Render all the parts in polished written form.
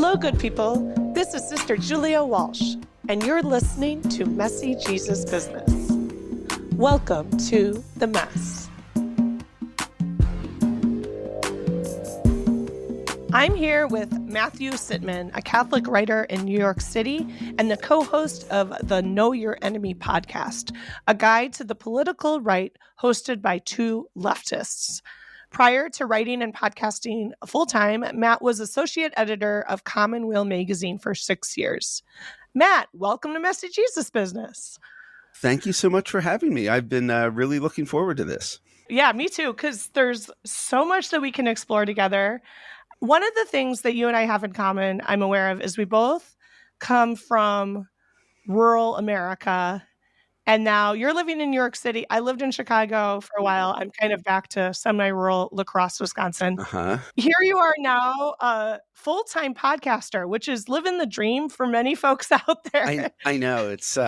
Hello, good people. This is Sister Julia Walsh, and you're listening to Messy Jesus Business. Welcome to the Mess. I'm here with Matthew Sitman, a Catholic writer in New York City and the co-host of the Know Your Enemy podcast, a guide to the political right hosted by two leftists. Prior to writing and podcasting full-time, Matt was associate editor of Commonweal magazine for 6 years. Matt, welcome to Messy Jesus Business. Thank you so much for having me. I've been really looking forward to this. Yeah, me too, because there's so much that we can explore together. One of the things that you and I have in common, I'm aware of, is we both come from rural America. And now you're living in New York City. I lived in Chicago for a while. I'm kind of back to semi-rural La Crosse, Wisconsin. Here you are now, a full-time podcaster, which is living the dream for many folks out there. I know. It's,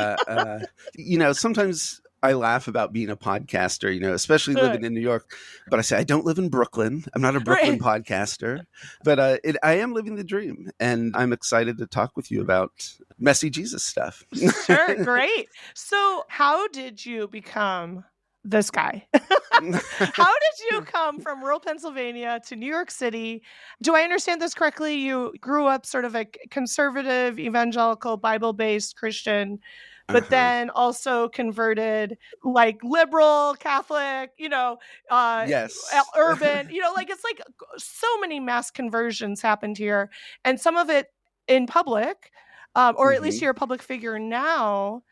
sometimes I laugh about being a podcaster, especially living in New York. But I say, I don't live in Brooklyn. I'm not a Brooklyn podcaster. But I am living the dream. And I'm excited to talk with you about messy Jesus stuff. Sure. Great. So how did you become this guy? How did you come from rural Pennsylvania to New York City? Do I understand this correctly? You grew up sort of a conservative, evangelical, Bible-based Christian, but then also converted like liberal, Catholic, yes, urban, it's like so many mass conversions happened here, and some of it in public, or at least you're a public figure now.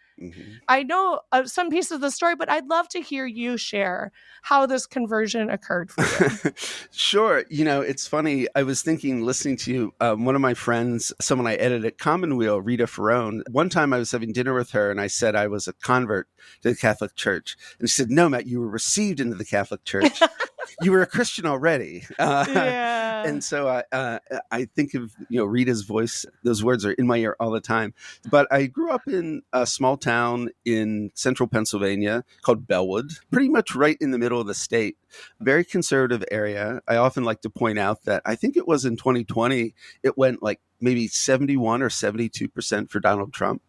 I know some pieces of the story, but I'd love to hear you share how this conversion occurred for you. Sure. It's funny. I was thinking, listening to you, one of my friends, someone I edited at Commonweal, Rita Ferrone, one time I was having dinner with her and I said I was a convert to the Catholic Church. And she said, no, Matt, you were received into the Catholic Church. You were a Christian already. And so I think of, Rita's voice. Those words are in my ear all the time. But I grew up in a small town in central Pennsylvania called Bellwood, pretty much right in the middle of the state. Very conservative area. I often like to point out that I think it was in 2020, it went like maybe 71 or 72% for Donald Trump.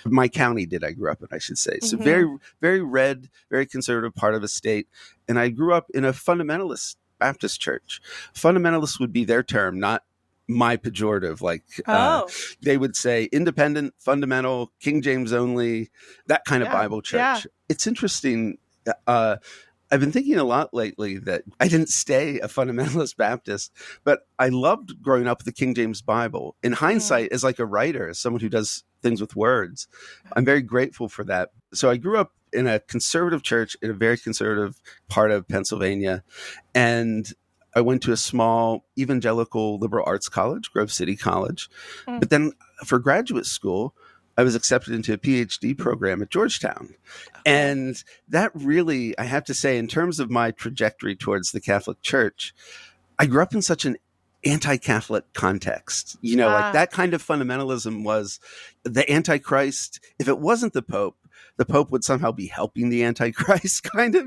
My county did, I grew up in, I should say. So very, very red, very conservative part of the state. And I grew up in a fundamentalist Baptist church. Fundamentalist would be their term, not my pejorative. They would say independent, fundamental, King James only, that kind of Bible church. Yeah. It's interesting. I've been thinking a lot lately that I didn't stay a fundamentalist Baptist, but I loved growing up with the King James Bible. In hindsight, as like a writer, as someone who does things with words, I'm very grateful for that. So I grew up in a conservative church in a very conservative part of Pennsylvania. And I went to a small evangelical liberal arts college, Grove City College. But then for graduate school, I was accepted into a PhD program at Georgetown. And that really, I have to say, in terms of my trajectory towards the Catholic Church, I grew up in such an anti-Catholic context. Like that kind of fundamentalism was the Antichrist. If it wasn't the Pope would somehow be helping the Antichrist, kind of,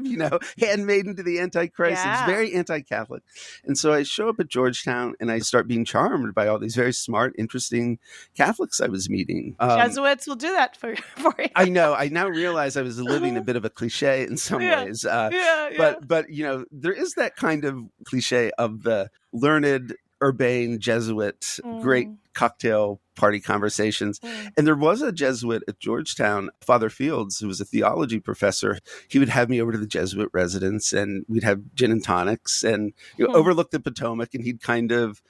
handmaiden to the Antichrist. Yeah. It's very anti-Catholic. And so I show up at Georgetown and I start being charmed by all these very smart, interesting Catholics I was meeting. Jesuits will do that for you. I know. I now realize I was living a bit of a cliche in some ways. But there is that kind of cliche of the learned, urbane Jesuit, great cocktail party conversations. And there was a Jesuit at Georgetown, Father Fields, who was a theology professor. He would have me over to the Jesuit residence and we'd have gin and tonics and overlook the Potomac, and he'd kind of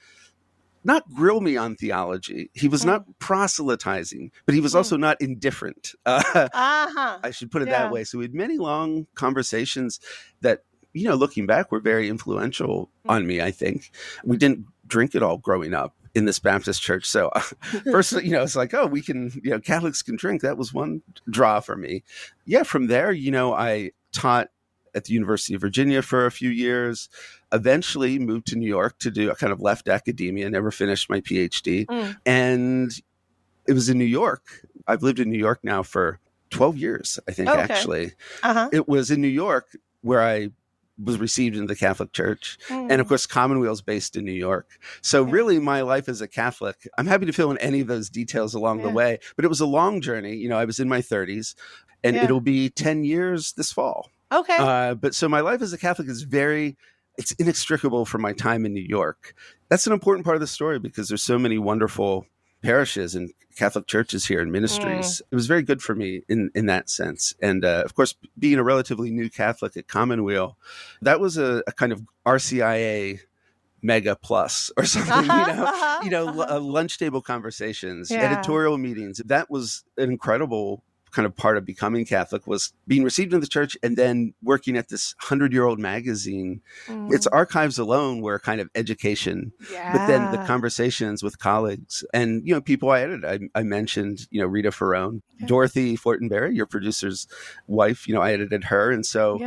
not grill me on theology. He was not proselytizing, but he was also not indifferent. I should put it that way. So we had many long conversations that, looking back, were very influential on me, I think. We didn't drink at all growing up in this Baptist church. So first, it's like, we can, Catholics can drink. That was one draw for me. Yeah. From there, I taught at the University of Virginia for a few years, eventually moved to New York to do, I kind of left academia, never finished my PhD. And it was in New York. I've lived in New York now for 12 years, I think, actually. It was in New York where I was received into the Catholic Church. Mm. And of course, Commonweal is based in New York. So really my life as a Catholic, I'm happy to fill in any of those details along the way, but it was a long journey. You know, I was in my 30s and it'll be 10 years this fall. Okay. But so my life as a Catholic is it's inextricable from my time in New York. That's an important part of the story because there's so many wonderful parishes and Catholic churches here and ministries. It was very good for me in that sense. And of course, being a relatively new Catholic at Commonweal, that was a kind of RCIA mega plus or something, lunch table conversations, editorial meetings. That was an incredible kind of part of becoming Catholic, was being received in the church and then working at this 100-year-old magazine. Its archives alone were a kind of education, but then the conversations with colleagues and, people I edited, I mentioned, Rita Ferrone, Dorothy Fortenberry, your producer's wife, I edited her. And so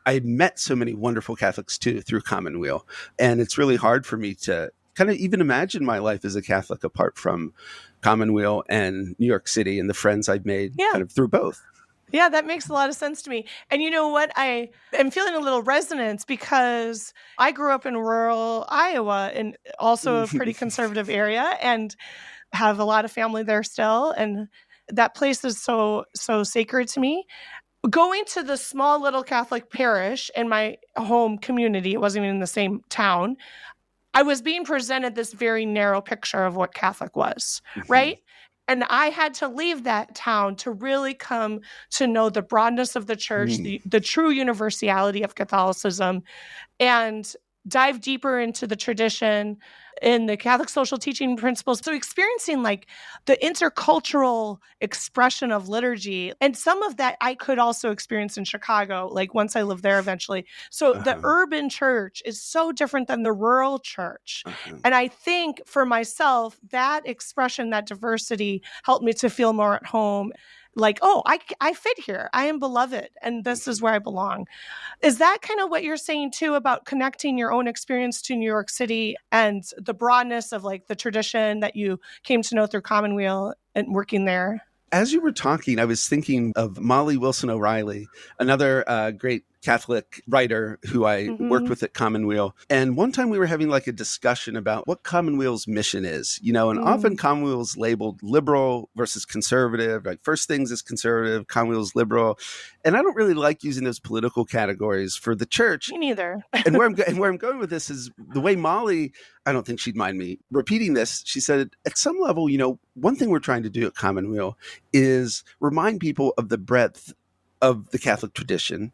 I had met so many wonderful Catholics too through Commonweal. And it's really hard for me to kind of even imagine my life as a Catholic apart from Commonweal and New York City and the friends I've made kind of through both. Yeah, that makes a lot of sense to me. And you know what? I am feeling a little resonance because I grew up in rural Iowa and also a pretty conservative area and have a lot of family there still. And that place is so sacred to me. Going to the small little Catholic parish in my home community, it wasn't even in the same town, I was being presented this very narrow picture of what Catholic was, right? And I had to leave that town to really come to know the broadness of the church, the true universality of Catholicism, and dive deeper into the tradition in the Catholic social teaching principles. So experiencing like the intercultural expression of liturgy. And some of that I could also experience in Chicago, like once I lived there eventually. So the urban church is so different than the rural church. And I think for myself, that expression, that diversity helped me to feel more at home. Like, oh, I fit here. I am beloved. And this is where I belong. Is that kind of what you're saying too about connecting your own experience to New York City and the broadness of like the tradition that you came to know through Commonweal and working there? As you were talking, I was thinking of Molly Wilson O'Reilly, another great Catholic writer who I worked with at Commonweal. And one time we were having like a discussion about what Commonweal's mission is, and often Commonweal's labeled liberal versus conservative, like First Things is conservative, Commonweal's liberal. And I don't really like using those political categories for the church. Me neither. And where I'm going with this is the way Molly, I don't think she'd mind me repeating this. She said, at some level, one thing we're trying to do at Commonweal is remind people of the breadth of the Catholic tradition.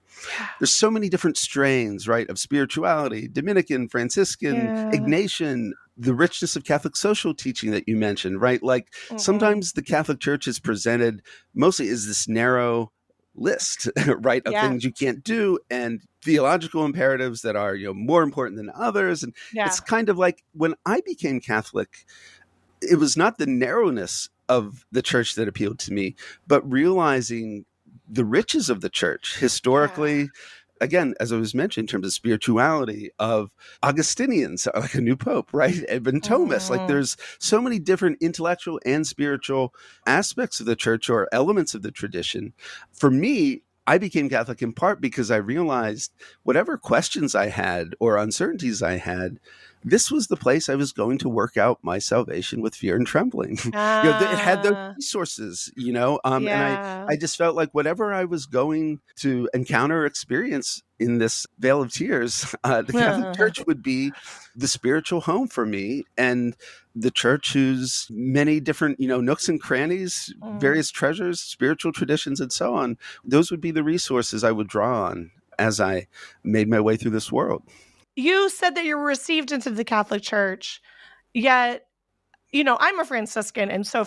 There's so many different strains, right, of spirituality, Dominican, Franciscan, Ignatian, the richness of Catholic social teaching that you mentioned, right? Like sometimes the Catholic Church is presented mostly as this narrow list, right, of things you can't do and theological imperatives that are, more important than others. And it's kind of like when I became Catholic, it was not the narrowness of the church that appealed to me, but realizing the riches of the church historically, again, as I was mentioned, in terms of spirituality, of Augustinians, like a new pope, right? Edmund Thomas. Like there's so many different intellectual and spiritual aspects of the church or elements of the tradition. For me, I became Catholic in part because I realized whatever questions I had or uncertainties I had, this was the place I was going to work out my salvation with fear and trembling. It had those resources, and I just felt like whatever I was going to encounter or experience in this vale of tears, the Catholic Church would be the spiritual home for me, and the church whose many different, nooks and crannies, various treasures, spiritual traditions, and so on, those would be the resources I would draw on as I made my way through this world. You said that you were received into the Catholic Church, yet, I'm a Franciscan. And so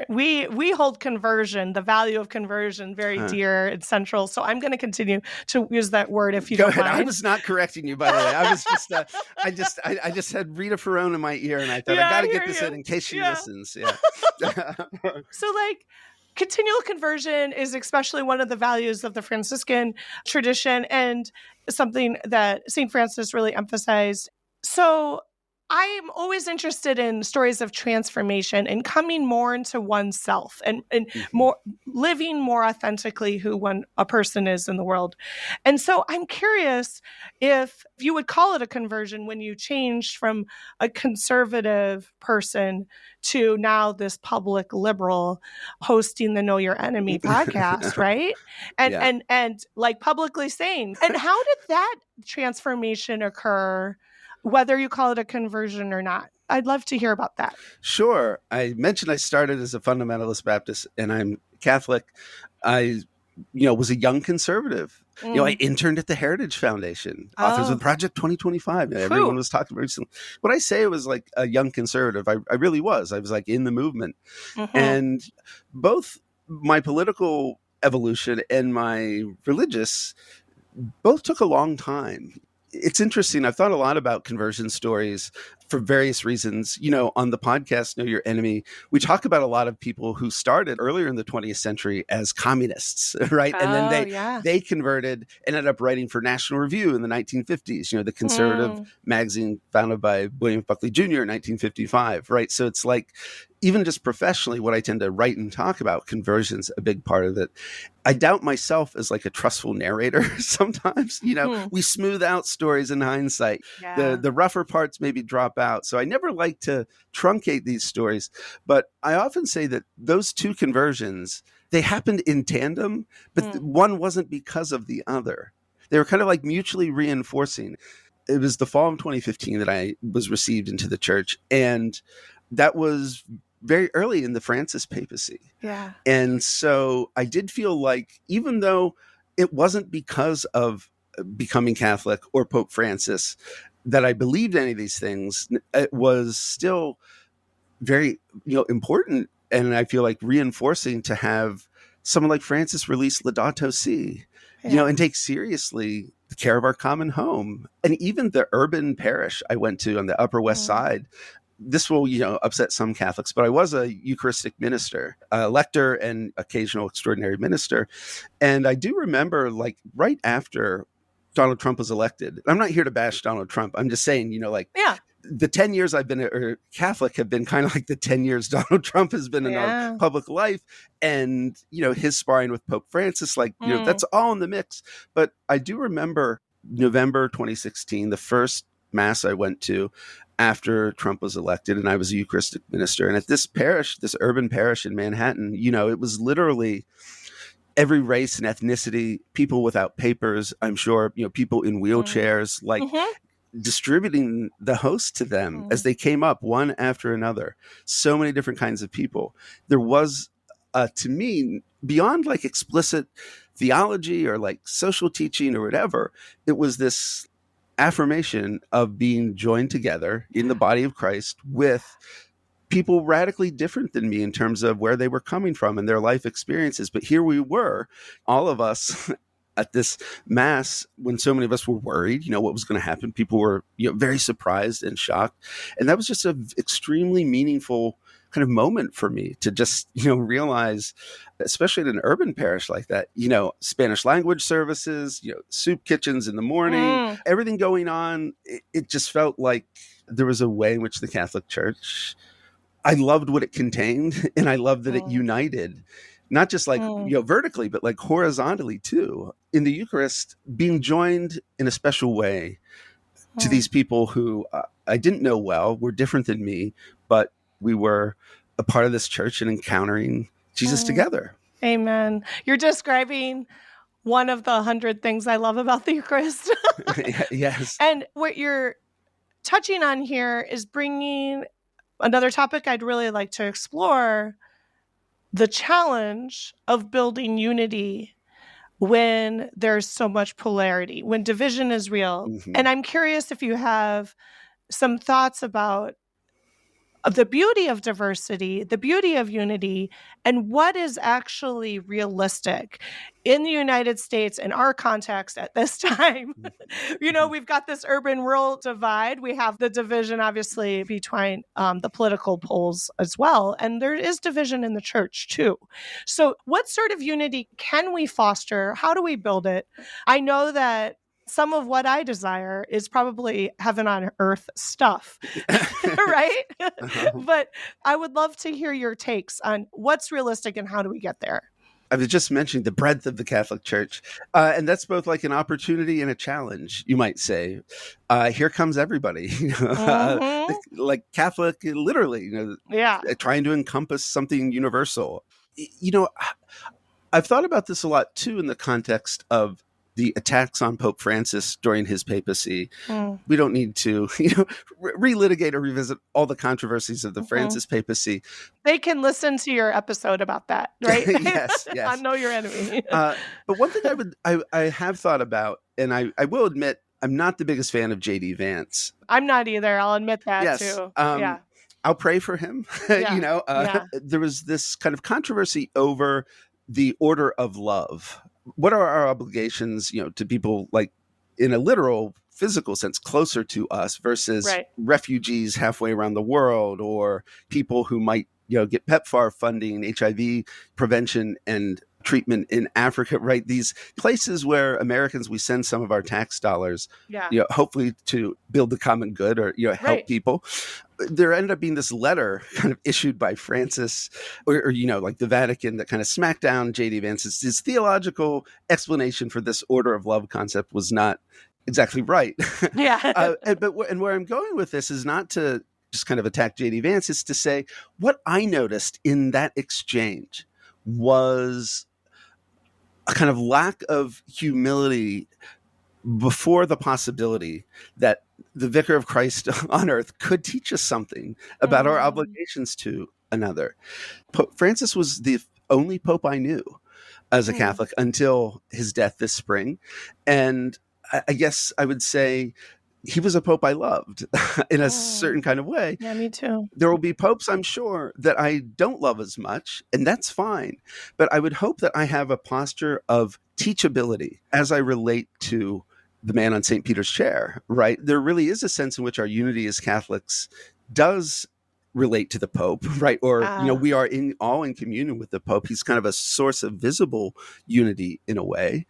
we hold conversion, the value of conversion, very dear and central. So I'm going to continue to use that word if you don't mind. I was not correcting you, by the way. I was just, I just had Rita Ferrone in my ear and I thought I got to get this in case she listens. Yeah. So continual conversion is especially one of the values of the Franciscan tradition and something that St. Francis really emphasized. So I'm always interested in stories of transformation and coming more into oneself and Mhm. more living more authentically who a person is in the world. And so I'm curious if you would call it a conversion when you changed from a conservative person to now this public liberal hosting the Know Your Enemy podcast, right? And Yeah. and like publicly saying, and how did that transformation occur? Whether you call it a conversion or not. I'd love to hear about that. Sure. I mentioned I started as a fundamentalist Baptist and I'm Catholic. I, was a young conservative. I Mm. interned at the Heritage Foundation, authors of Oh, Project 2025. Everyone phew. was talking about recently. When I say it was like a young conservative, I really was. I was like in the movement. Mm-hmm. And both my political evolution and my religious both took a long time. It's interesting. I've thought a lot about conversion stories for various reasons. On the podcast, Know Your Enemy, we talk about a lot of people who started earlier in the 20th century as communists, right? And then Oh, they yeah. they converted and ended up writing for National Review in the 1950s, the conservative Mm. magazine founded by William Buckley Jr. in 1955, right? So it's like, even just professionally, what I tend to write and talk about, conversion's a big part of it. I doubt myself as like a trustful narrator sometimes. Hmm. We smooth out stories in hindsight. Yeah. The rougher parts maybe drop out. So I never like to truncate these stories. But I often say that those two conversions, they happened in tandem, but Mm. one wasn't because of the other. They were kind of like mutually reinforcing. It was the fall of 2015 that I was received into the church. And that was very early in the Francis papacy. Yeah. And so I did feel like, even though it wasn't because of becoming Catholic or Pope Francis that I believed any of these things, it was still very, important. And I feel like reinforcing to have someone like Francis release Laudato Si, Yeah. and take seriously the care of our common home. And even the urban parish I went to on the Upper West Mm. Side, this will, upset some Catholics, but I was a Eucharistic minister, a lector and occasional extraordinary minister. And I do remember, like, right after Donald Trump was elected, I'm not here to bash Donald Trump. I'm just saying, Yeah. the 10 years I've been a Catholic have been kind of like the 10 years Donald Trump has been in our Yeah. public life. And, his sparring with Pope Francis, like, Mm. that's all in the mix. But I do remember November 2016, the first mass I went to after Trump was elected, and I was a Eucharistic minister. And at this parish, this urban parish in Manhattan, it was literally every race and ethnicity, people without papers, I'm sure, people in Mm. wheelchairs, like Mm-hmm. distributing the host to them as Mm. they came up one after another. So many different kinds of people. There was, to me, beyond like explicit theology or like social teaching or whatever, it was this affirmation of being joined together in the body of Christ with people radically different than me in terms of where they were coming from and their life experiences. But here we were, all of us at this mass, when so many of us were worried, what was going to happen. People were, very surprised and shocked. And that was just an extremely meaningful kind of moment for me to just, realize, especially in an urban parish like that, Spanish language services, soup kitchens in the morning, Mm. everything going on. It just felt like there was a way in which the Catholic Church, I loved what it contained, and I loved that it Mm. united, not just like, Mm. vertically, but like horizontally too. In the Eucharist, being joined in a special way to Mm. these people who I didn't know well, were different than me, but we were a part of this church and encountering Jesus Mm. together. Amen. You're describing one of the 100 things I love about the Eucharist. Yes. And what you're touching on here is bringing another topic I'd really like to explore: the challenge of building unity when there's so much polarity, when division is real. Hmm. And I'm curious if you have some thoughts about the beauty of diversity, the beauty of unity, and what is actually realistic in the United States in our context at this time. We've got this urban rural divide. We have the division, obviously, between the political poles as well. And there is division in the church, too. So, what sort of unity can we foster? How do we build it? I know that some of what I desire is probably heaven on earth stuff, right? But I would love to hear your takes on what's realistic and how do we get there? I was just mentioning the breadth of the Catholic Church, and that's both like an opportunity and a challenge, you might say. Here comes everybody, like Catholic, literally, trying to encompass something universal. I've thought about this a lot too in the context of the attacks on Pope Francis during his papacy. We don't need to, relitigate or revisit all the controversies of the Francis papacy. They can listen to your episode about that, right? Yes. I know your enemy. But one thing I have thought about, and I will admit, I'm not the biggest fan of J.D. Vance. I'm not either. I'll admit that too. I'll pray for him. There was this kind of controversy over the order of love. What are our obligations, to people like in a literal physical sense closer to us versus refugees halfway around the world, or people who might, get PEPFAR funding, HIV prevention and treatment in Africa, right? These places where Americans, we send some of our tax dollars, hopefully to build the common good or, help people. There ended up being this letter kind of issued by Francis or like the Vatican that kind of smacked down J.D. Vance's. His theological explanation for this order of love concept was not exactly right. And where I'm going with this is not to just kind of attack J.D. Vance, is to say what I noticed in that exchange was a kind of lack of humility before the possibility that the Vicar of Christ on earth could teach us something about our obligations to another. Pope Francis was the only pope I knew as a Catholic until his death this spring. And I guess I would say he was a pope I loved in a certain kind of way. Yeah, me too. There will be popes, I'm sure, that I don't love as much, and that's fine. But I would hope that I have a posture of teachability as I relate to the man on St. Peter's chair, right? There really is a sense in which our unity as Catholics does relate to the Pope, right? Or, we are all in communion with the Pope. He's kind of a source of visible unity in a way.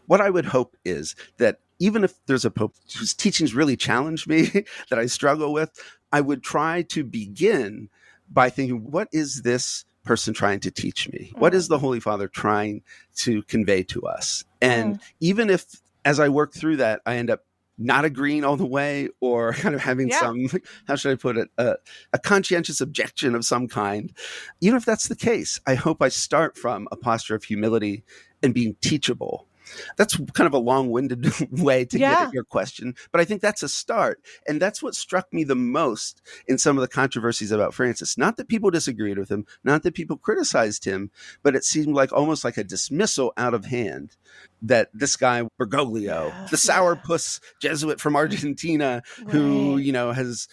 What I would hope is that even if there's a Pope whose teachings really challenge me, that I struggle with, I would try to begin by thinking, what is this person trying to teach me? What is the Holy Father trying to convey to us? And even if, as I work through that, I end up not agreeing all the way or kind of having some, how should I put it, a conscientious objection of some kind. Even if that's the case, I hope I start from a posture of humility and being teachable. That's kind of a long-winded way to get at your question, but I think that's a start. And that's what struck me the most in some of the controversies about Francis. Not that people disagreed with him, not that people criticized him, but it seemed like almost like a dismissal out of hand that this guy, Bergoglio, the sourpuss Jesuit from Argentina, who, has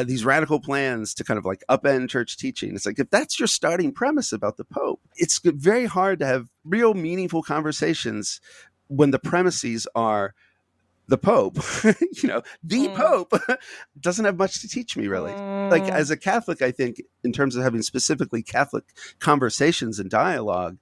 these radical plans to kind of like upend church teaching. It's like, if that's your starting premise about the Pope, it's very hard to have real meaningful conversations when the premises are the Pope, the Pope doesn't have much to teach me really. Like as a Catholic, I think in terms of having specifically Catholic conversations and dialogue,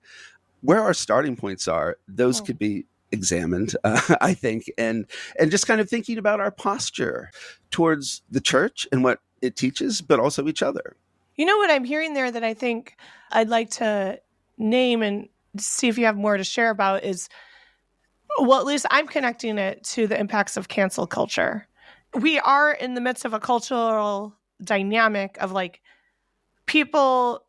where our starting points are, those could be examined, I think, and just kind of thinking about our posture towards the church and what it teaches, but also each other. You know what I'm hearing there that I think I'd like to name and see if you have more to share about is, well, at least I'm connecting it to the impacts of cancel culture. We are in the midst of a cultural dynamic of like people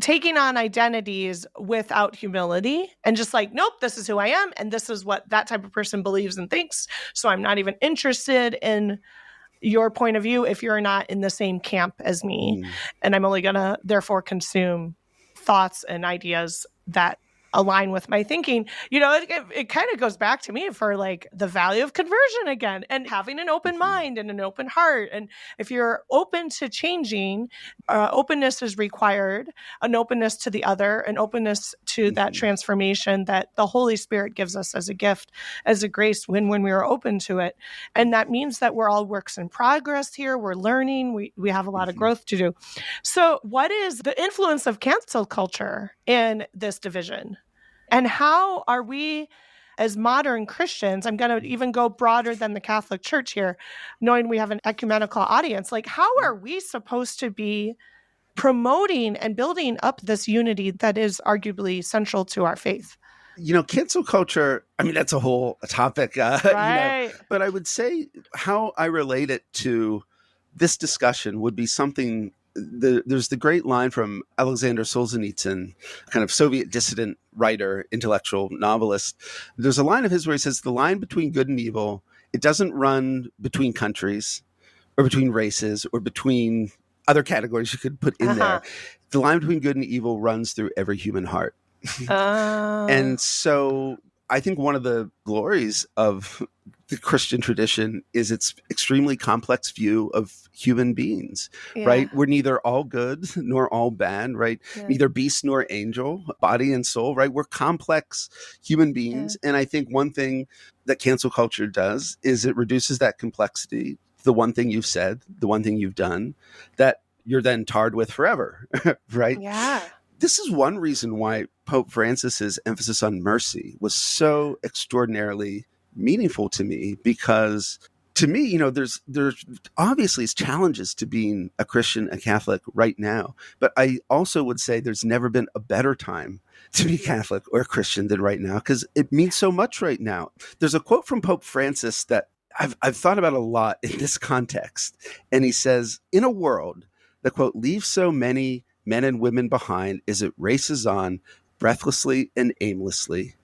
taking on identities without humility and just like, nope, this is who I am. And this is what that type of person believes and thinks. So I'm not even interested in your point of view if you're not in the same camp as me. And I'm only going to therefore consume thoughts and ideas that align with my thinking. It kind of goes back to me for like the value of conversion again and having an open mind and an open heart. And if you're open to changing, openness is required, an openness to the other, an openness to that transformation that the Holy Spirit gives us as a gift, as a grace when we are open to it. And that means that we're all works in progress here. We're learning. We have a lot of growth to do. So what is the influence of cancel culture in this division? And how are we as modern Christians, I'm going to even go broader than the Catholic Church here, knowing we have an ecumenical audience, like how are we supposed to be promoting and building up this unity that is arguably central to our faith? Cancel culture, I mean, that's a whole topic, Right. but I would say how I relate it to this discussion would be something. There's the great line from Alexander Solzhenitsyn, kind of Soviet dissident writer, intellectual novelist. There's a line of his where he says, the line between good and evil, it doesn't run between countries or between races or between other categories you could put in there. The line between good and evil runs through every human heart. And so I think one of the glories of the Christian tradition is its extremely complex view of human beings, right? We're neither all good nor all bad, right? Neither beast nor angel, body and soul, right? We're complex human beings. And I think one thing that cancel culture does is it reduces that complexity. The one thing you've said, the one thing you've done, that you're then tarred with forever, right? Yeah. This is one reason why Pope Francis's emphasis on mercy was so extraordinarily meaningful to me, because to me, there's obviously challenges to being a Christian, a Catholic right now. But I also would say there's never been a better time to be Catholic or Christian than right now, because it means so much right now. There's a quote from Pope Francis that I've thought about a lot in this context. And he says, in a world that, quote, leaves so many men and women behind as it races on breathlessly and aimlessly,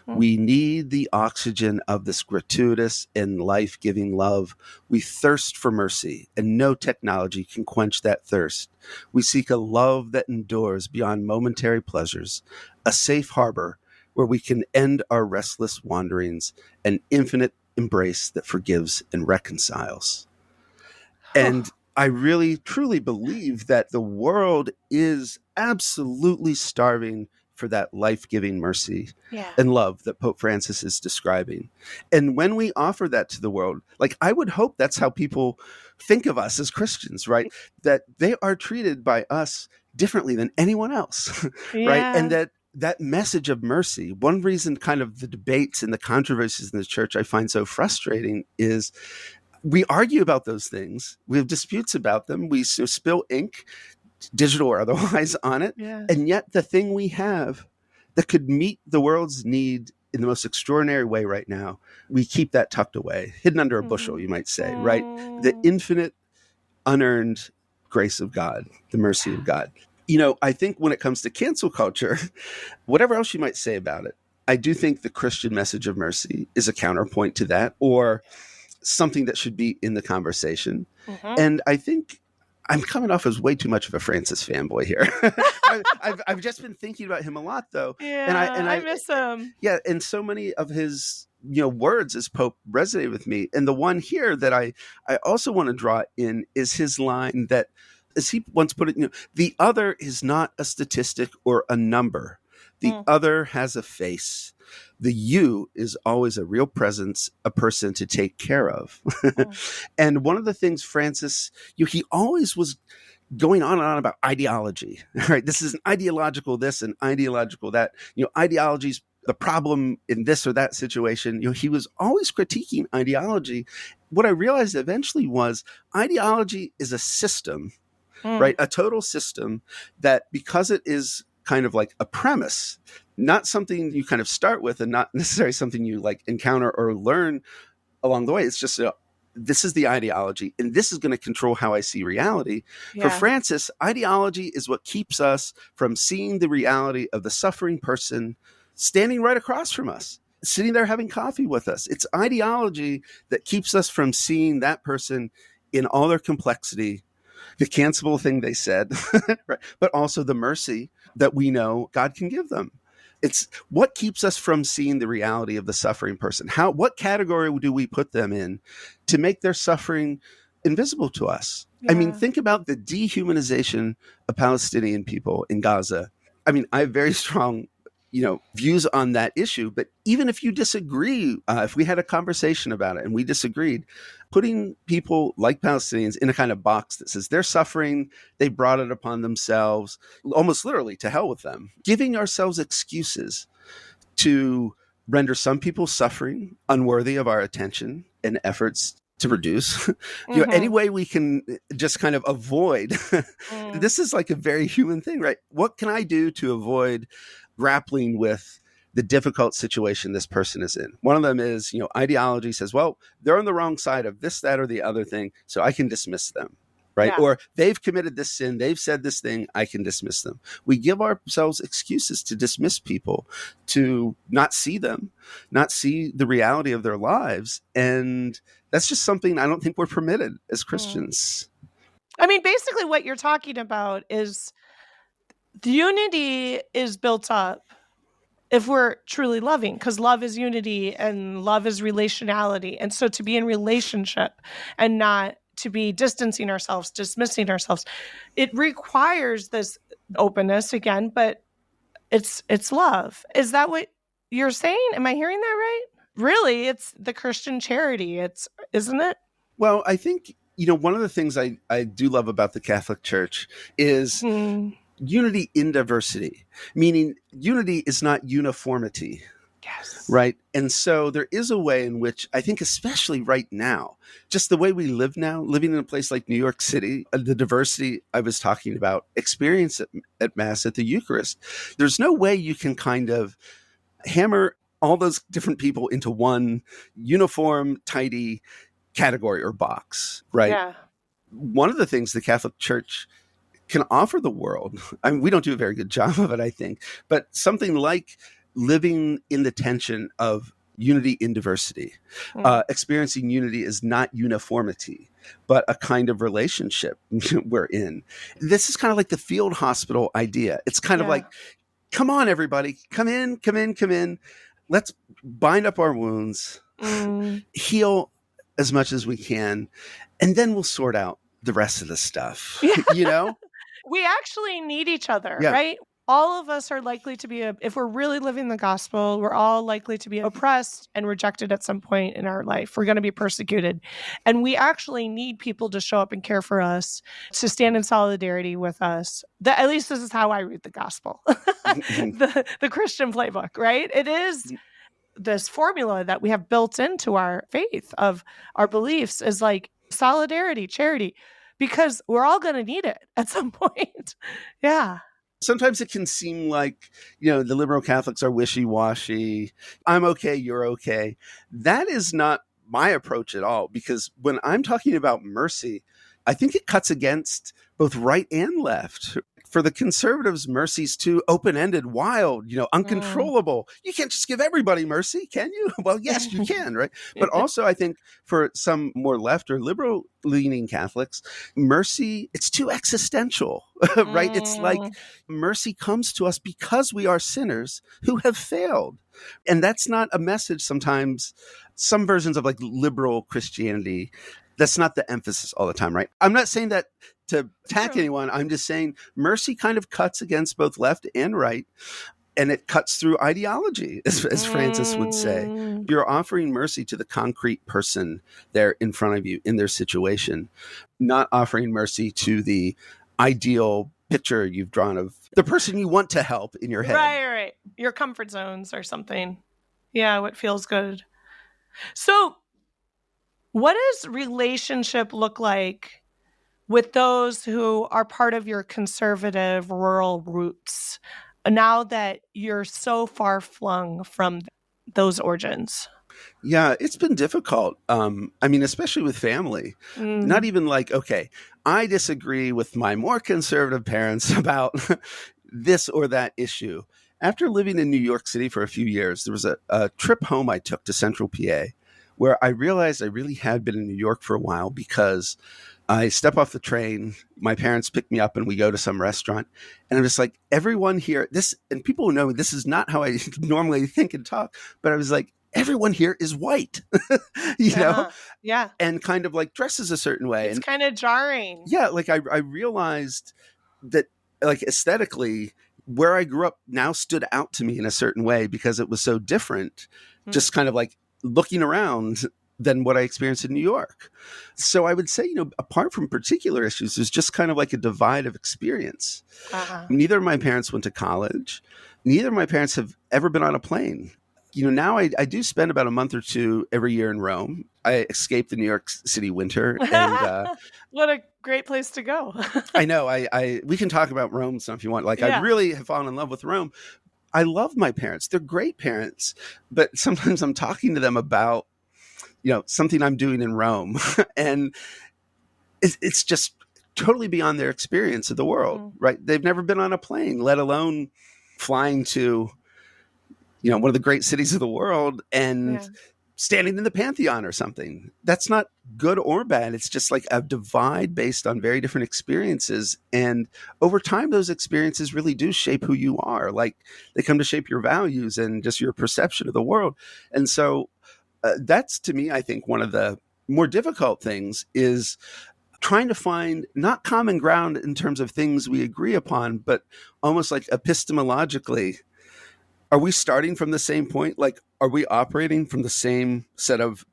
we need the oxygen of this gratuitous and life-giving love. We thirst for mercy, and no technology can quench that thirst. We seek a love that endures beyond momentary pleasures, a safe harbor where we can end our restless wanderings, an infinite embrace that forgives and reconciles. And I really, truly believe that the world is absolutely starving for that life-giving mercy and love that Pope Francis is describing. And when we offer that to the world, like, I would hope that's how people think of us as Christians, right? That they are treated by us differently than anyone else, right? And that message of mercy, one reason kind of the debates and the controversies in the church I find so frustrating is we argue about those things. We have disputes about them. We spill ink, digital or otherwise, on it. And yet the thing we have that could meet the world's need in the most extraordinary way right now, we keep that tucked away, hidden under a bushel, you might say, right? The infinite, unearned grace of God, the mercy of God. I think when it comes to cancel culture, whatever else you might say about it, I do think the Christian message of mercy is a counterpoint to that, or something that should be in the conversation. And I think I'm coming off as way too much of a Francis fanboy here. I've just been thinking about him a lot, though. And I miss him. Yeah, and so many of his words as Pope resonated with me. And the one here that I also want to draw in is his line that, as he once put it, the other is not a statistic or a number. The other has a face. The you is always a real presence, a person to take care of. And one of the things Francis, he always was going on and on about ideology, right? This is an ideological this and ideological that. Ideology's the problem in this or that situation. He was always critiquing ideology. What I realized eventually was ideology is a system, right? A total system that, because it is kind of like a premise, not something you kind of start with and not necessarily something you like encounter or learn along the way. It's just, this is the ideology and this is going to control how I see reality. For Francis, ideology is what keeps us from seeing the reality of the suffering person standing right across from us, sitting there having coffee with us. It's ideology that keeps us from seeing that person in all their complexity, the cancelable thing they said, right? But also the mercy that we know God can give them. It's what keeps us from seeing the reality of the suffering person. What category do we put them in to make their suffering invisible to us? I mean, think about the dehumanization of Palestinian people in Gaza. I mean, I have very strong views on that issue. But even if you disagree, if we had a conversation about it and we disagreed, putting people like Palestinians in a kind of box that says they're suffering, they brought it upon themselves, almost literally, to hell with them, giving ourselves excuses to render some people's suffering unworthy of our attention and efforts to produce. Any way we can just kind of avoid. This is like a very human thing, right? What can I do to avoid grappling with the difficult situation this person is in? One of them is, ideology says, well, they're on the wrong side of this, that, or the other thing, so I can dismiss them. Right. Yeah. Or they've committed this sin. They've said this thing. I can dismiss them. We give ourselves excuses to dismiss people, to not see them, not see the reality of their lives. And that's just something I don't think we're permitted as Christians. I mean, basically what you're talking about is the unity is built up if we're truly loving, because love is unity and love is relationality. And so to be in relationship and not to be distancing ourselves, dismissing ourselves, it requires this openness again, but it's love. Is that what you're saying? Am I hearing that right? Really, it's the Christian charity. Isn't it? Well, I think, one of the things I do love about the Catholic Church is unity in diversity, meaning unity is not uniformity. Yes. Right. And so there is a way in which I think, especially right now, just the way we live now, living in a place like New York City, the diversity I was talking about, experience at Mass, at the Eucharist, there's no way you can kind of hammer all those different people into one uniform, tidy category or box. Right. Yeah. One of the things the Catholic Church can offer the world, I mean, we don't do a very good job of it, I think, but something like living in the tension of unity in diversity. Experiencing unity is not uniformity, but a kind of relationship we're in. This is kind of like the field hospital idea. It's kind of like, come on, everybody, come in. Let's bind up our wounds, heal as much as we can, and then we'll sort out the rest of the stuff, We actually need each other, right? All of us are likely to be, if we're really living the gospel, we're all likely to be oppressed and rejected at some point in our life. We're going to be persecuted. And we actually need people to show up and care for us, to stand in solidarity with us. At least this is how I read the gospel, the Christian playbook, right? It is this formula that we have built into our faith of our beliefs is like solidarity, charity, because we're all going to need it at some point. Yeah. Sometimes it can seem like, the liberal Catholics are wishy-washy. I'm okay, you're okay. That is not my approach at all, because when I'm talking about mercy, I think it cuts against both right and left. For the conservatives, mercy's too open-ended, wild, uncontrollable. You can't just give everybody mercy, can you? Well, yes, you can, right? But also, I think for some more left or liberal-leaning Catholics, mercy, it's too existential, right? It's like mercy comes to us because we are sinners who have failed. And that's not a message sometimes, some versions of like liberal Christianity, that's not the emphasis all the time, right? I'm not saying that to attack anyone. I'm just saying mercy kind of cuts against both left and right, and it cuts through ideology, as Francis would say. You're offering mercy to the concrete person there in front of you in their situation, not offering mercy to the ideal picture you've drawn of the person you want to help in your head. Right. Your comfort zones or something. Yeah, what feels good. So what does relationship look like with those who are part of your conservative rural roots now that you're so far flung from those origins? Yeah, it's been difficult. Especially with family. Not even like, okay, I disagree with my more conservative parents about this or that issue. After living in New York City for a few years, there was a trip home I took to Central PA where I realized I really had been in New York for a while, because I step off the train, my parents pick me up, and we go to some restaurant. And I'm just like, everyone here, and people know this is not how I normally think and talk, but I was like, everyone here is white, know? Yeah. And kind of like dresses a certain way. It's kind of jarring. Yeah. Like I realized that like aesthetically, where I grew up now stood out to me in a certain way because it was so different, just kind of like looking around than what I experienced in New York. So I would say, apart from particular issues, there's just kind of like a divide of experience. Neither of my parents went to college. Neither of my parents have ever been on a plane. now I do spend about a month or two every year in Rome. I escaped the New York City winter, and what a great place to go. I know we can talk about Rome some if you want. Like, I Yeah. really have fallen in love with Rome. I love my parents. They're great parents, but sometimes I'm talking to them about, something I'm doing in Rome, and it's just totally beyond their experience of the world, right? They've never been on a plane, let alone flying to, one of the great cities of the world and standing in the Pantheon or something. That's not good or bad. It's just like a divide based on very different experiences. And over time, those experiences really do shape who you are. Like, they come to shape your values and just your perception of the world. And so that's, to me, I think one of the more difficult things is trying to find not common ground in terms of things we agree upon, but almost like epistemologically, are we starting from the same point? Like, are we operating from the same set of,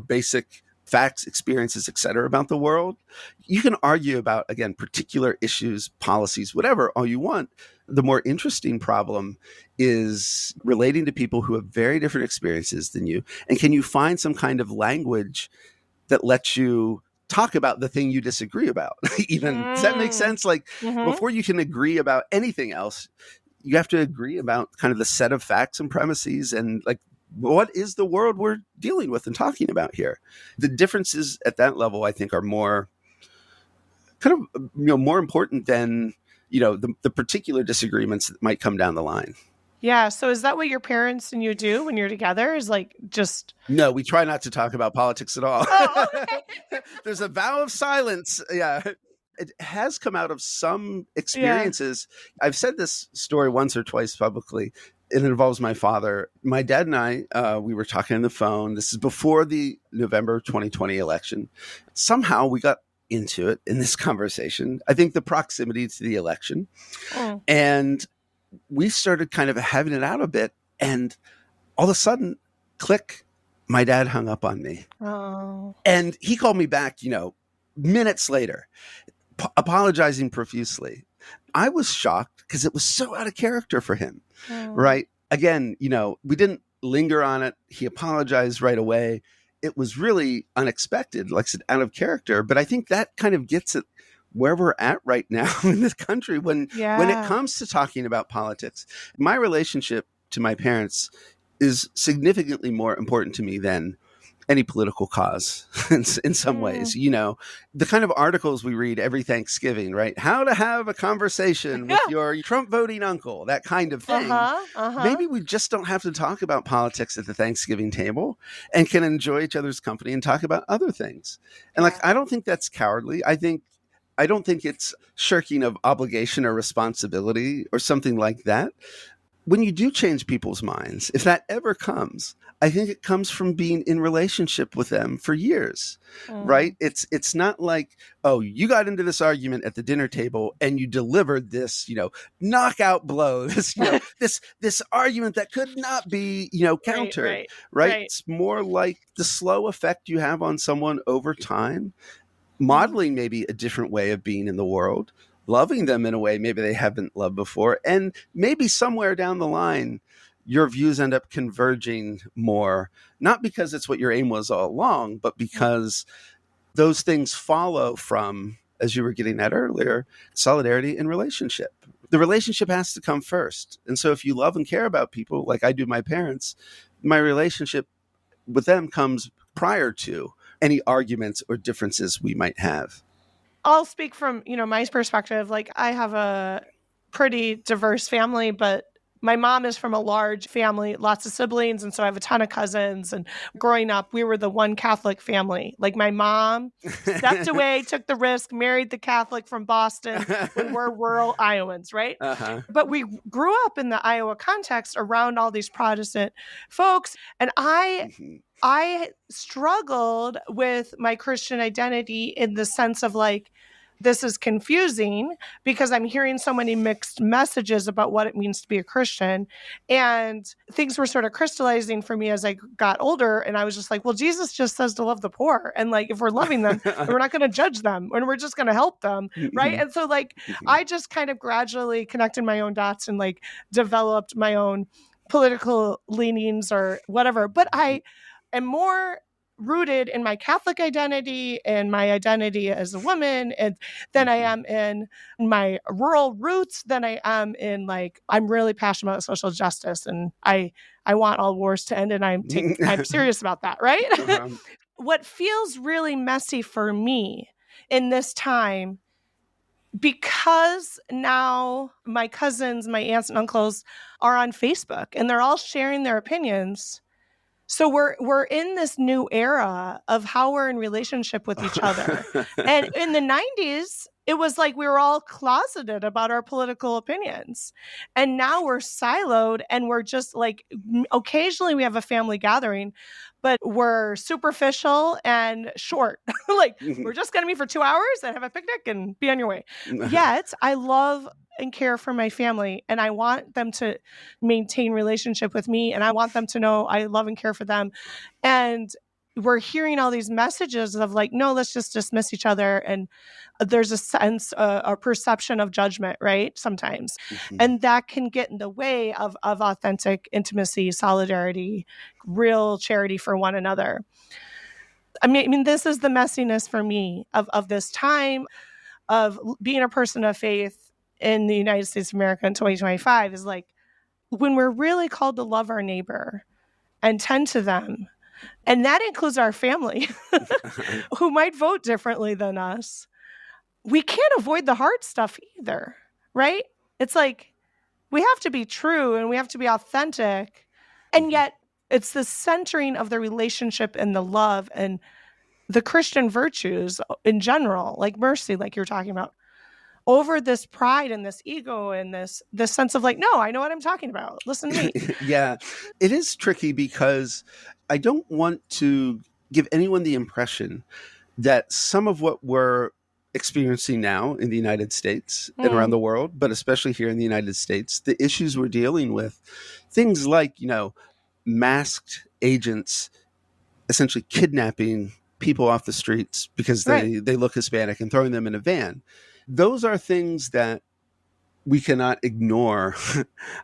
basic facts, experiences, et cetera, about the world? You can argue about, again, particular issues, policies, whatever, all you want. The more interesting problem is relating to people who have very different experiences than you. And can you find some kind of language that lets you talk about the thing you disagree about? Even, does that make sense? Like, before you can agree about anything else, you have to agree about kind of the set of facts and premises and, like, what is the world we're dealing with and talking about here? The differences at that level, I think, are more kind of, more important than, the particular disagreements that might come down the line. Yeah. So is that what your parents and you do when you're together? Is like just... No, we try not to talk about politics at all. Oh, okay. There's a vow of silence. Yeah. It has come out of some experiences. Yeah. I've said this story once or twice publicly. It involves my father. My dad and I, we were talking on the phone. This is before the November 2020 election. Somehow we got into it in this conversation. I think the proximity to the election. And we started kind of having it out a bit. And all of a sudden, click, my dad hung up on me. Oh. And he called me back, minutes later, apologizing profusely. I was shocked because it was so out of character for him, right? Again, we didn't linger on it. He apologized right away. It was really unexpected, like I said, out of character. But I think that kind of gets at where we're at right now in this country when it comes to talking about politics. My relationship to my parents is significantly more important to me than any political cause in some ways. The kind of articles we read every Thanksgiving, right? How to have a conversation with your Trump voting uncle, that kind of thing. Maybe we just don't have to talk about politics at the Thanksgiving table and can enjoy each other's company and talk about other things. And I don't think that's cowardly. I don't think it's shirking of obligation or responsibility or something like that. When you do change people's minds, if that ever comes, I think it comes from being in relationship with them for years, right? It's not like, oh, you got into this argument at the dinner table and you delivered this, knockout blow, this, this argument that could not be, countered, right? It's more like the slow effect you have on someone over time, modeling maybe a different way of being in the world, loving them in a way maybe they haven't loved before. And maybe somewhere down the line, your views end up converging more, not because it's what your aim was all along, but because those things follow from, as you were getting at earlier, solidarity and relationship. The relationship has to come first. And so if you love and care about people like I do my parents, my relationship with them comes prior to any arguments or differences we might have. I'll speak from, my perspective. Like, I have a pretty diverse family, but my mom is from a large family, lots of siblings. And so I have a ton of cousins. And growing up, we were the one Catholic family. Like, my mom stepped away, took the risk, married the Catholic from Boston when we're rural Iowans, right? But we grew up in the Iowa context around all these Protestant folks. And I struggled with my Christian identity in the sense of like, this is confusing because I'm hearing so many mixed messages about what it means to be a Christian. And things were sort of crystallizing for me as I got older. And I was just like, well, Jesus just says to love the poor. And like, if we're loving them, we're not going to judge them and we're just going to help them. Right. And so like, I just kind of gradually connected my own dots and like developed my own political leanings or whatever, but I am more rooted in my Catholic identity and my identity as a woman, and than I am in my rural roots, than I am in, like, I'm really passionate about social justice, and I want all wars to end, and I'm serious about that, right? Uh-huh. What feels really messy for me in this time, because now my cousins, my aunts and uncles are on Facebook and they're all sharing their opinions. So we're in this new era of how we're in relationship with each other. And in the 90s, it was like we were all closeted about our political opinions. And now we're siloed, and we're just like, occasionally we have a family gathering, but we're superficial and short. Like, we're just going to meet for 2 hours and have a picnic and be on your way. Yet I love and care for my family, and I want them to maintain relationship with me, and I want them to know I love and care for them. And we're hearing all these messages of like, no, let's just dismiss each other. And there's a sense, a perception of judgment, right? Sometimes. And that can get in the way of authentic intimacy, solidarity, real charity for one another. I mean, this is the messiness for me of this time of being a person of faith in the United States of America in 2025, is like, when we're really called to love our neighbor and tend to them, and that includes our family who might vote differently than us, we can't avoid the hard stuff either, right? It's like, we have to be true and we have to be authentic. And yet it's the centering of the relationship and the love and the Christian virtues in general, like mercy, like you're talking about, over this pride and this ego and this sense of like, no, I know what I'm talking about. Listen to me. Yeah, it is tricky because I don't want to give anyone the impression that some of what we're experiencing now in the United States and around the world, but especially here in the United States, the issues we're dealing with, things like, masked agents essentially kidnapping people off the streets because they look Hispanic and throwing them in a van. Those are things that we cannot ignore,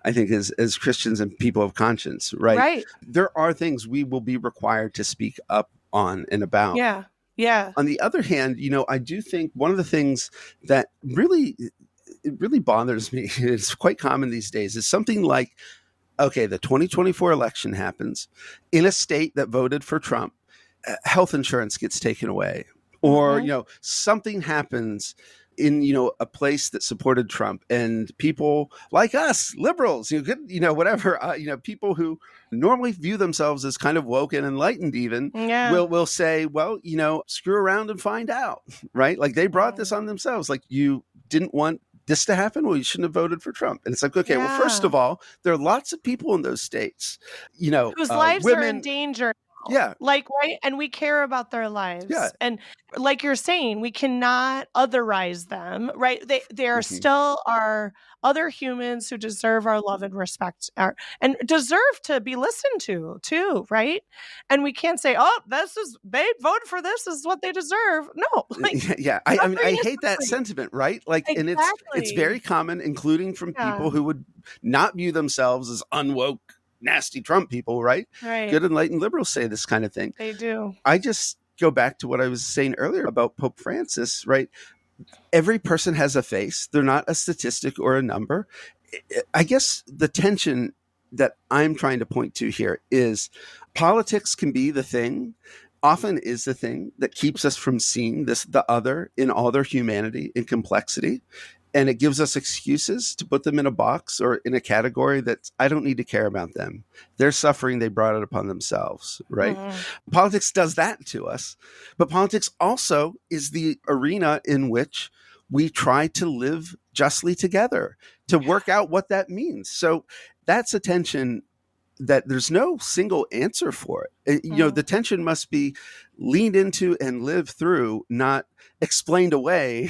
I think, as Christians and people of conscience, right? Right. There are things we will be required to speak up on and about. Yeah. Yeah. On the other hand, I do think one of the things that really bothers me, it's quite common these days, is something like, okay, the 2024 election happens in a state that voted for Trump, health insurance gets taken away, or, something happens in, a place that supported Trump, and people like us, liberals, whatever, people who normally view themselves as kind of woke and enlightened even, will say, well, screw around and find out, right? Like, they brought this on themselves. Like, you didn't want this to happen? Well, you shouldn't have voted for Trump. And it's like, okay, well, first of all, there are lots of people in those states, whose lives women, are in danger. Yeah. Like, right. And we care about their lives. Yeah. And like you're saying, we cannot otherize them, right? They are still our other humans who deserve our love and respect, and deserve to be listened to too, right? And we can't say, oh, they voted for this is what they deserve. No. Yeah. I mean, I hate that sentiment, right? Like, exactly. And it's very common, including from people who would not view themselves as unwoke, nasty Trump people, right? Right. Good enlightened liberals say this kind of thing. They do. I just go back to what I was saying earlier about Pope Francis, right? Every person has a face. They're not a statistic or a number. I guess the tension that I'm trying to point to here is politics can be the thing, often is the thing that keeps us from seeing the other in all their humanity and complexity. And it gives us excuses to put them in a box or in a category that I don't need to care about them. They're suffering. They brought it upon themselves, right? Politics does that to us. But politics also is the arena in which we try to live justly together, to work out what that means. So that's a tension that there's no single answer for it. The tension must be leaned into and lived through, not explained away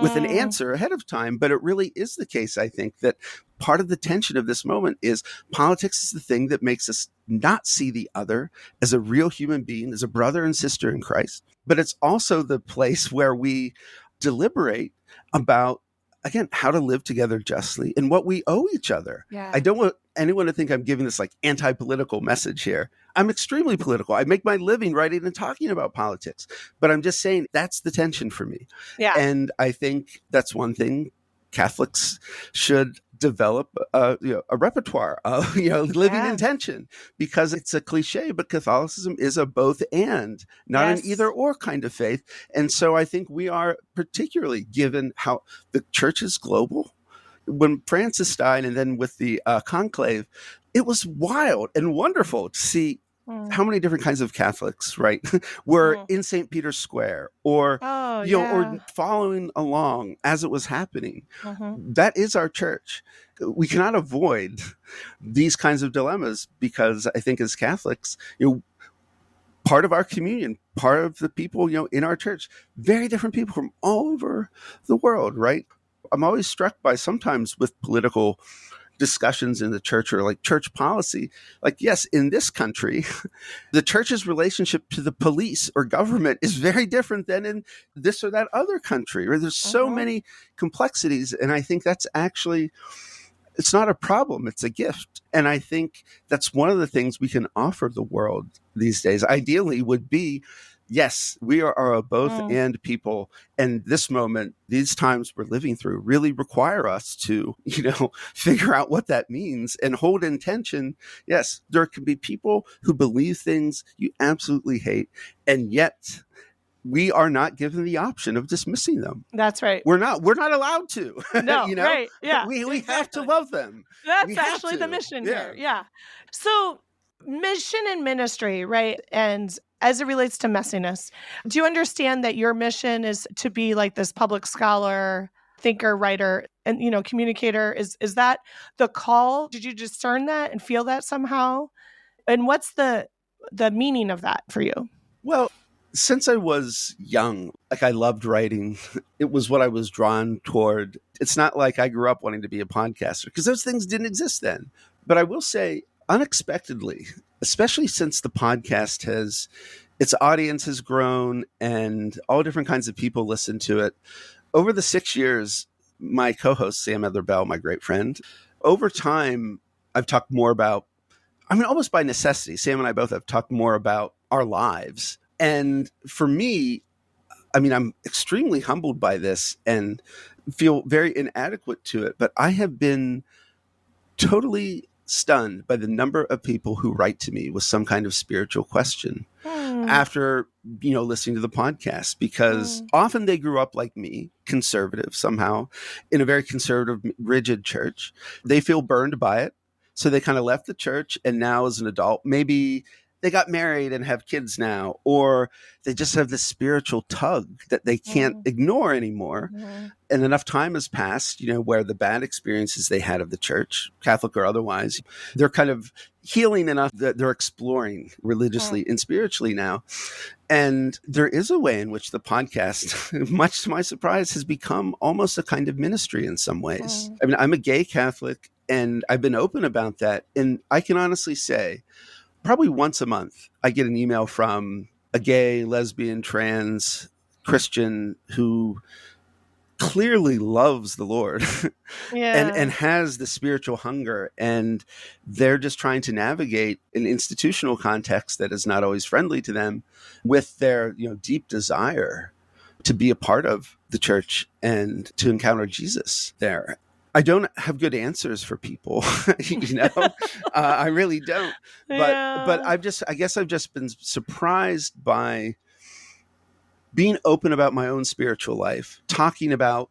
with an answer ahead of time. But it really is the case, I think, that part of the tension of this moment is politics is the thing that makes us not see the other as a real human being, as a brother and sister in Christ. But it's also the place where we deliberate about again, how to live together justly and what we owe each other. Yeah. I don't want anyone to think I'm giving this like anti-political message here. I'm extremely political. I make my living writing and talking about politics, but I'm just saying that's the tension for me. Yeah. And I think that's one thing Catholics should develop a repertoire of living in tension, because it's a cliche, but Catholicism is a both and, not an either or kind of faith. And so I think we are, particularly given how the church is global. When Francis died, and then with the conclave, it was wild and wonderful to see how many different kinds of Catholics, right, were in St. Peter's Square, or or following along as it was happening. That is our church. We cannot avoid these kinds of dilemmas, because I think as Catholics, part of our communion, part of the people, in our church, very different people from all over the world, right? I'm always struck by sometimes with political discussions in the church, or like church policy. Like, yes, in this country, the church's relationship to the police or government is very different than in this or that other country, where there's so many complexities. And I think that's actually, it's not a problem, it's a gift. And I think that's one of the things we can offer the world these days. Ideally would be, yes, we are a both and people. And this moment, these times we're living through, really require us to, figure out what that means and hold in tension. Yes, there can be people who believe things you absolutely hate, and yet we are not given the option of dismissing them. That's right. We're not allowed to. No, right. Yeah. We have to love them. That's actually the mission here. Yeah. So mission and ministry, right? And as it relates to messiness, do you understand that your mission is to be like this public scholar, thinker, writer, and, communicator? Is that the call? Did you discern that and feel that somehow? And what's the meaning of that for you? Well, since I was young, I loved writing. It was what I was drawn toward. It's not like I grew up wanting to be a podcaster, because those things didn't exist then. But I will say, unexpectedly, especially since the podcast its audience has grown and all different kinds of people listen to it. Over the 6 years, my co-host, Sam Ether-Bell, my great friend, over time, I've talked more about, almost by necessity, Sam and I both have talked more about our lives. And for me, I'm extremely humbled by this and feel very inadequate to it. But I have been totally stunned by the number of people who write to me with some kind of spiritual question after, listening to the podcast, because often they grew up like me, conservative somehow, in a very conservative, rigid church. They feel burned by it. So they kind of left the church, and now as an adult, maybe they got married and have kids now, or they just have this spiritual tug that they can't ignore anymore. And enough time has passed, where the bad experiences they had of the church, Catholic or otherwise, they're kind of healing enough that they're exploring religiously and spiritually now. And there is a way in which the podcast, much to my surprise, has become almost a kind of ministry in some ways. I'm a gay Catholic, and I've been open about that. And I can honestly say, probably once a month, I get an email from a gay, lesbian, trans Christian who clearly loves the Lord and has the spiritual hunger. And they're just trying to navigate an institutional context that is not always friendly to them, with their deep desire to be a part of the church and to encounter Jesus there. I don't have good answers for people, I really don't. But I guess I've just been surprised by being open about my own spiritual life, talking about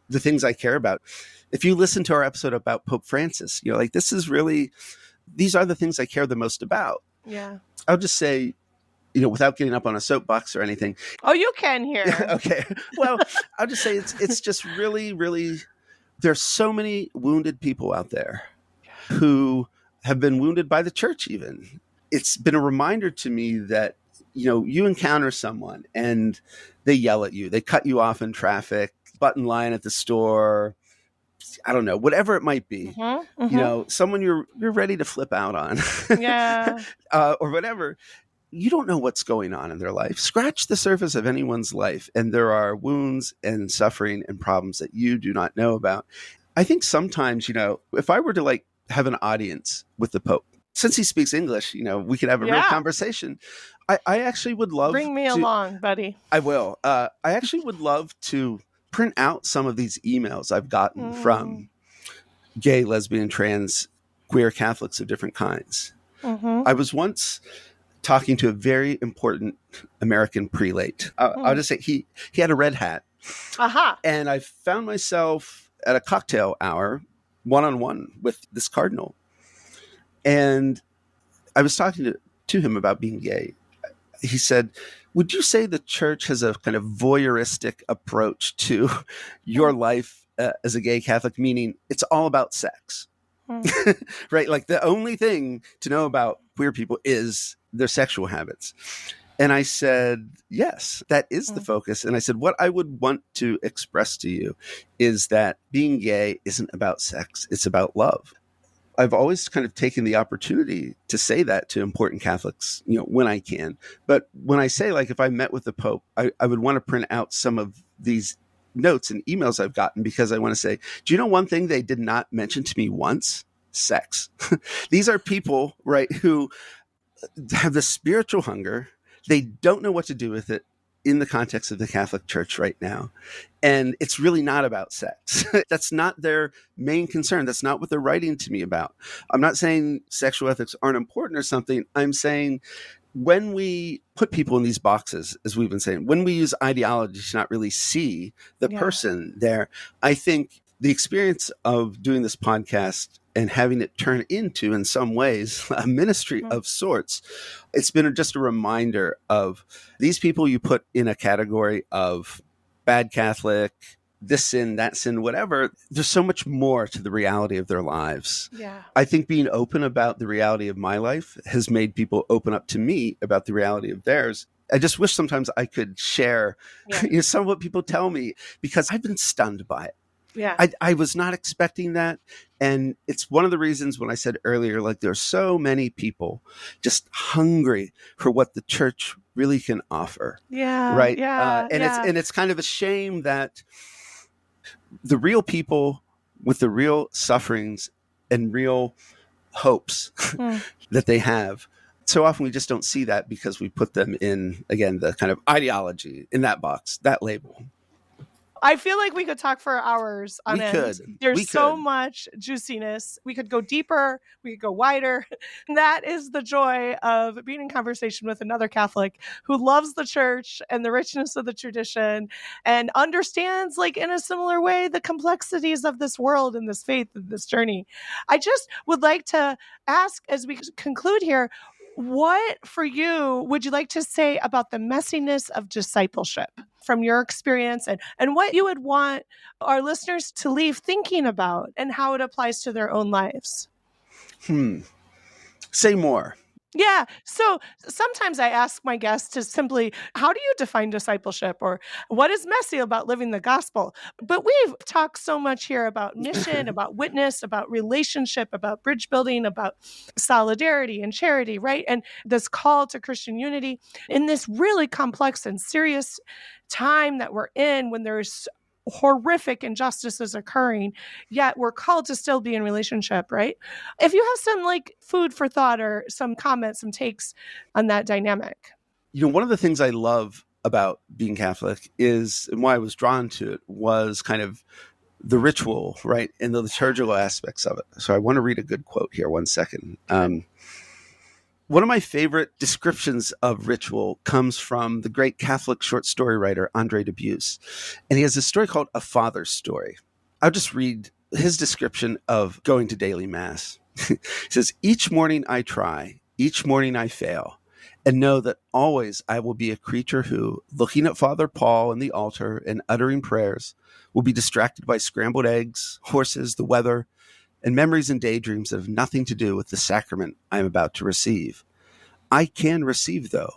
the things I care about. If you listen to our episode about Pope Francis, these are the things I care the most about. Yeah. I'll just say, without getting up on a soapbox or anything. Oh, you can here. Okay. Well, I'll just say it's just really, really, there's so many wounded people out there who have been wounded by the church even. It's been a reminder to me that, you encounter someone and they yell at you, they cut you off in traffic, button line at the store, I don't know, whatever it might be, someone you're ready to flip out on, or whatever. you don't know what's going on in their life. Scratch the surface of anyone's life, and there are wounds and suffering and problems that you do not know about. I think sometimes, if I were to like have an audience with the Pope, since he speaks English, we could have a real conversation. I actually would love Bring me along, buddy. I will. I actually would love to print out some of these emails I've gotten from gay, lesbian, trans, queer Catholics of different kinds. I was once talking to a very important American prelate. I'll just say he had a red hat. And I found myself at a cocktail hour, one-on-one with this cardinal. And I was talking to him about being gay. He said, would you say the church has a kind of voyeuristic approach to your life as a gay Catholic, meaning it's all about sex? Right? Like the only thing to know about queer people is their sexual habits. And I said, yes, that is the focus. And I said, what I would want to express to you is that being gay isn't about sex. It's about love. I've always kind of taken the opportunity to say that to important Catholics, when I can. But when I say, like, if I met with the Pope, I would want to print out some of these notes and emails I've gotten, because I want to say, do you know one thing they did not mention to me once? Sex. These are people, right, who have the spiritual hunger. They don't know what to do with it in the context of the Catholic Church right now. And it's really not about sex. That's not their main concern. That's not what they're writing to me about. I'm not saying sexual ethics aren't important or something. I'm saying when we put people in these boxes, as we've been saying, when we use ideology to not really see the person there, I think the experience of doing this podcast and having it turn into, in some ways, a ministry of sorts, it's been just a reminder of these people you put in a category of bad Catholic, this sin, that sin, whatever. There's so much more to the reality of their lives. Yeah. I think being open about the reality of my life has made people open up to me about the reality of theirs. I just wish sometimes I could share some of what people tell me, because I've been stunned by it. Yeah. I was not expecting that. And it's one of the reasons when I said earlier, like, there's so many people just hungry for what the church really can offer. Yeah. Right. Yeah. It's kind of a shame that the real people with the real sufferings and real hopes that they have, so often we just don't see that because we put them in, again, the kind of ideology in that box, that label. I feel like we could talk for hours on it. There's so much juiciness. We could go deeper. We could go wider. And that is the joy of being in conversation with another Catholic who loves the church and the richness of the tradition and understands, like, in a similar way, the complexities of this world and this faith and this journey. I just would like to ask, as we conclude here, what for you would you like to say about the messiness of discipleship from your experience, and what you would want our listeners to leave thinking about and how it applies to their own lives? Say more. Yeah. So sometimes I ask my guests to simply, how do you define discipleship, or what is messy about living the gospel? But we've talked so much here about mission, about witness, about relationship, about bridge building, about solidarity and charity, right? And this call to Christian unity in this really complex and serious time that we're in, when there's horrific injustices occurring, yet we're called to still be in relationship, right? If you have some like food for thought or some comments, some takes on that dynamic. One of the things I love about being Catholic is, and why I was drawn to it, was kind of the ritual, right? And the liturgical aspects of it. So I want to read a good quote here, one second. One of my favorite descriptions of ritual comes from the great Catholic short story writer, Andre Dubus. And he has a story called A Father's Story. I'll just read his description of going to daily mass. He says, each morning I try, each morning I fail, and know that always I will be a creature who, looking at Father Paul in the altar and uttering prayers, will be distracted by scrambled eggs, horses, the weather, and memories and daydreams that have nothing to do with the sacrament I am about to receive. I can receive, though,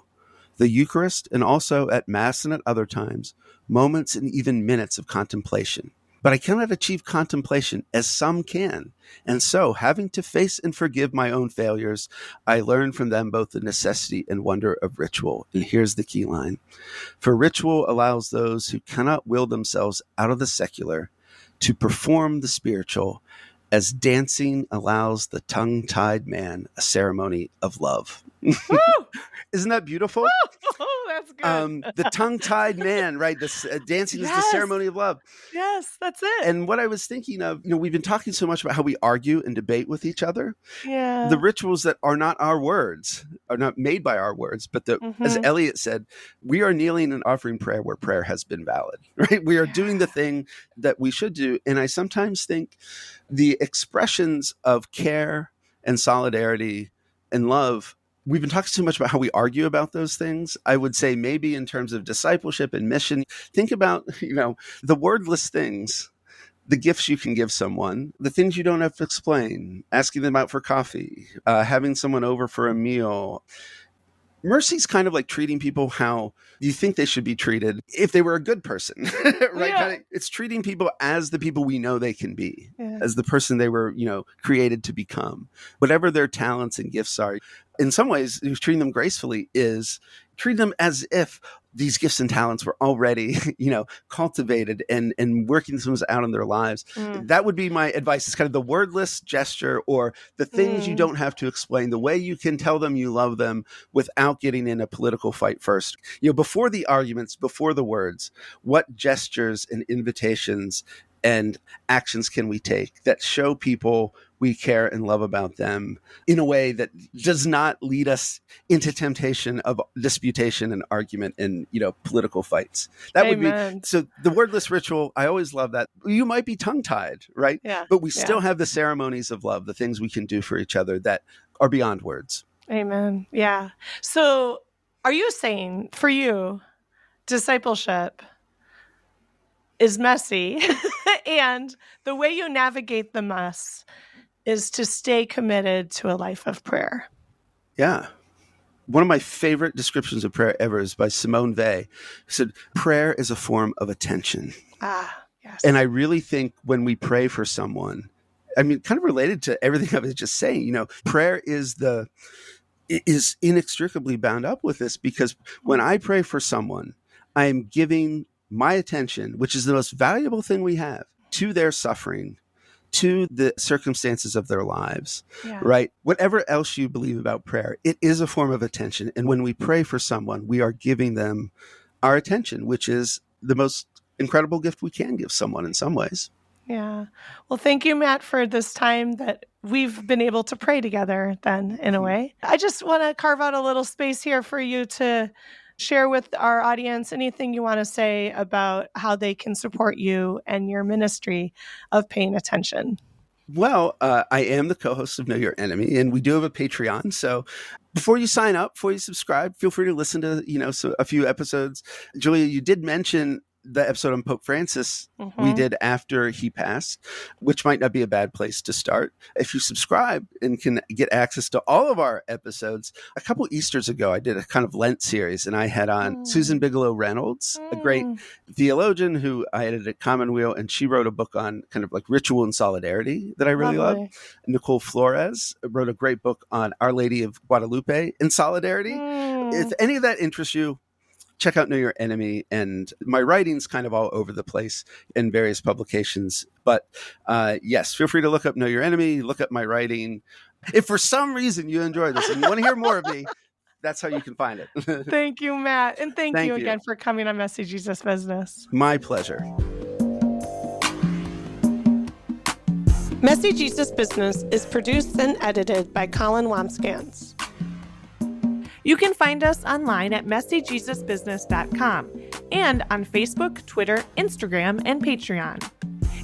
the Eucharist, and also at Mass and at other times, moments and even minutes of contemplation. But I cannot achieve contemplation as some can. And so, having to face and forgive my own failures, I learn from them both the necessity and wonder of ritual. And here's the key line. For ritual allows those who cannot will themselves out of the secular to perform the spiritual, as dancing allows the tongue-tied man a ceremony of love. Isn't that beautiful? Oh, that's good. The tongue-tied man, right? This dancing is the ceremony of love. Yes, that's it. And what I was thinking of, we've been talking so much about how we argue and debate with each other. Yeah. The rituals that are not our words, are not made by our words, but as Eliot said, we are kneeling and offering prayer where prayer has been valid, right? We are doing the thing that we should do. And I sometimes think the expressions of care and solidarity and love, we've been talking so much about how we argue about those things. I would say maybe in terms of discipleship and mission, think about, the wordless things, the gifts you can give someone, the things you don't have to explain, asking them out for coffee, having someone over for a meal. Mercy's kind of like treating people how you think they should be treated if they were a good person, right? Yeah. It's treating people as the people we know they can be, as the person they were, created to become. Whatever their talents and gifts are, in some ways, treating them gracefully is treating them as if these gifts and talents were already, cultivated and working themselves out in their lives. That would be my advice. It's kind of the wordless gesture or the things you don't have to explain, the way you can tell them you love them without getting in a political fight first. Before the arguments, before the words, what gestures and invitations and actions can we take that show people we care and love about them in a way that does not lead us into temptation of disputation and argument and, political fights. That would be, so the wordless ritual, I always love that. You might be tongue-tied, right? Yeah. But we still have the ceremonies of love, the things we can do for each other that are beyond words. Amen. Yeah. So are you saying for you, discipleship is messy and the way you navigate the mess is to stay committed to a life of prayer? Yeah. One of my favorite descriptions of prayer ever is by Simone Weil, who said, prayer is a form of attention. Yes. And I really think when we pray for someone, kind of related to everything I was just saying, prayer is inextricably bound up with this, because when I pray for someone, I am giving my attention, which is the most valuable thing we have, to their suffering, to the circumstances of their lives, right? Whatever else you believe about prayer, it is a form of attention. And when we pray for someone, we are giving them our attention, which is the most incredible gift we can give someone in some ways. Yeah. Well, thank you, Matt, for this time that we've been able to pray together then, in a way. I just want to carve out a little space here for you to share with our audience anything you want to say about how they can support you and your ministry of paying attention. Well, I am the co-host of Know Your Enemy, and we do have a Patreon. So before you sign up, before you subscribe, feel free to listen to, a few episodes. Julia, you did mention the episode on Pope Francis we did after he passed, which might not be a bad place to start. If you subscribe and can get access to all of our episodes, a couple Easters ago, I did a kind of Lent series, and I had on Susan Bigelow Reynolds, a great theologian who I edited at Commonweal, and she wrote a book on kind of like ritual and solidarity that I really love. Nicole Flores wrote a great book on Our Lady of Guadalupe and solidarity. If any of that interests you, check out Know Your Enemy, and my writing's kind of all over the place in various publications. But yes, feel free to look up Know Your Enemy, look up my writing. If for some reason you enjoy this and you want to hear more of me, that's how you can find it. Thank you, Matt. And thank you again for coming on Messy Jesus Business. My pleasure. Messy Jesus Business is produced and edited by Colin Wamskans. You can find us online at messyjesusbusiness.com and on Facebook, Twitter, Instagram, and Patreon.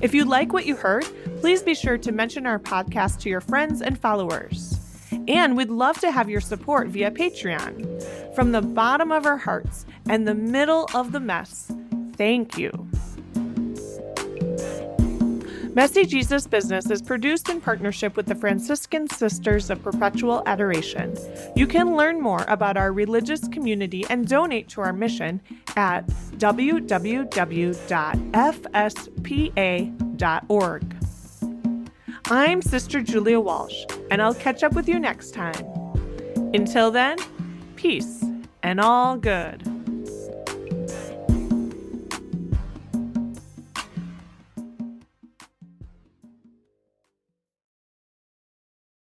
If you like what you heard, please be sure to mention our podcast to your friends and followers. And we'd love to have your support via Patreon. From the bottom of our hearts and the middle of the mess, thank you. Messy Jesus Business is produced in partnership with the Franciscan Sisters of Perpetual Adoration. You can learn more about our religious community and donate to our mission at www.fspa.org. I'm Sister Julia Walsh, and I'll catch up with you next time. Until then, peace and all good.